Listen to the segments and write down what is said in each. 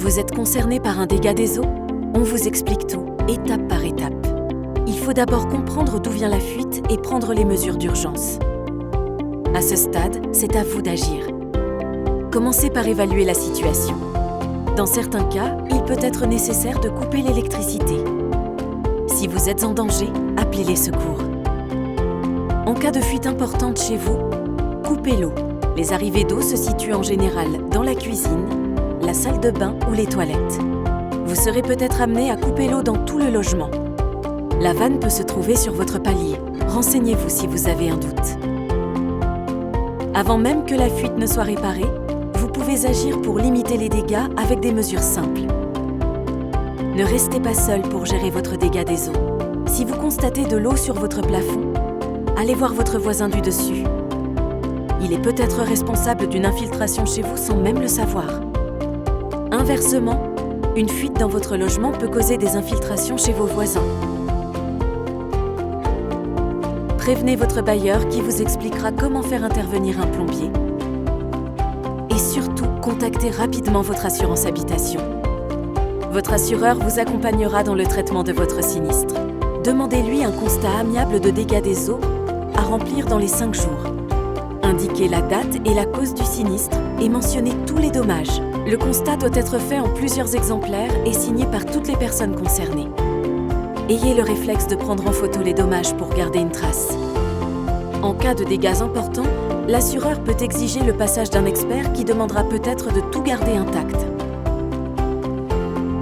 Vous êtes concerné par un dégât des eaux? On vous explique tout, étape par étape. Il faut d'abord comprendre d'où vient la fuite et prendre les mesures d'urgence. À ce stade, c'est à vous d'agir. Commencez par évaluer la situation. Dans certains cas, il peut être nécessaire de couper l'électricité. Si vous êtes en danger, appelez les secours. En cas de fuite importante chez vous, coupez l'eau. Les arrivées d'eau se situent en général dans la cuisine, la salle de bain ou les toilettes. Vous serez peut-être amené à couper l'eau dans tout le logement. La vanne peut se trouver sur votre palier. Renseignez-vous si vous avez un doute. Avant même que la fuite ne soit réparée, vous pouvez agir pour limiter les dégâts avec des mesures simples. Ne restez pas seul pour gérer votre dégât des eaux. Si vous constatez de l'eau sur votre plafond, allez voir votre voisin du dessus. Il est peut-être responsable d'une infiltration chez vous sans même le savoir. Inversement, une fuite dans votre logement peut causer des infiltrations chez vos voisins. Prévenez votre bailleur qui vous expliquera comment faire intervenir un plombier. Et surtout, contactez rapidement votre assurance habitation. Votre assureur vous accompagnera dans le traitement de votre sinistre. Demandez-lui un constat amiable de dégâts des eaux à remplir dans les 5 jours. Indiquez la date et la cause du sinistre et mentionnez tous les dommages. Le constat doit être fait en plusieurs exemplaires et signé par toutes les personnes concernées. Ayez le réflexe de prendre en photo les dommages pour garder une trace. En cas de dégâts importants, l'assureur peut exiger le passage d'un expert qui demandera peut-être de tout garder intact.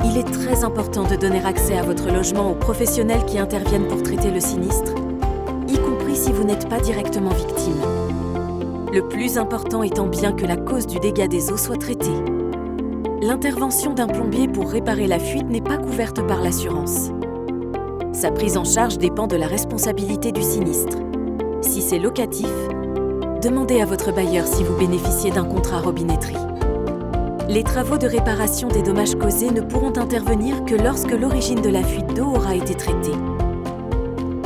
Il est très important de donner accès à votre logement aux professionnels qui interviennent pour traiter le sinistre, y compris si vous n'êtes pas directement victime. Le plus important étant bien que la cause du dégât des eaux soit traitée. L'intervention d'un plombier pour réparer la fuite n'est pas couverte par l'assurance. Sa prise en charge dépend de la responsabilité du sinistre. Si c'est locatif, demandez à votre bailleur si vous bénéficiez d'un contrat robinetterie. Les travaux de réparation des dommages causés ne pourront intervenir que lorsque l'origine de la fuite d'eau aura été traitée.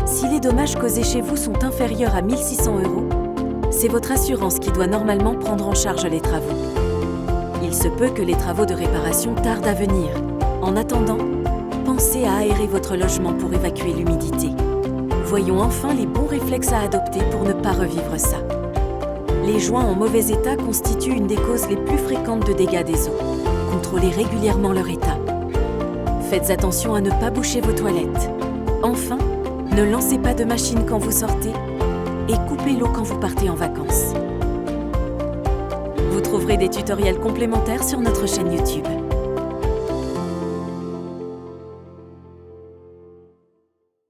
Si les dommages causés chez vous sont inférieurs à 1 600 €, c'est votre assurance qui doit normalement prendre en charge les travaux. Il se peut que les travaux de réparation tardent à venir. En attendant, pensez à aérer votre logement pour évacuer l'humidité. Voyons enfin les bons réflexes à adopter pour ne pas revivre ça. Les joints en mauvais état constituent une des causes les plus fréquentes de dégâts des eaux. Contrôlez régulièrement leur état. Faites attention à ne pas boucher vos toilettes. Enfin, ne lancez pas de machine quand vous sortez et coupez l'eau quand vous partez en vacances. Vous trouverez des tutoriels complémentaires sur notre chaîne YouTube.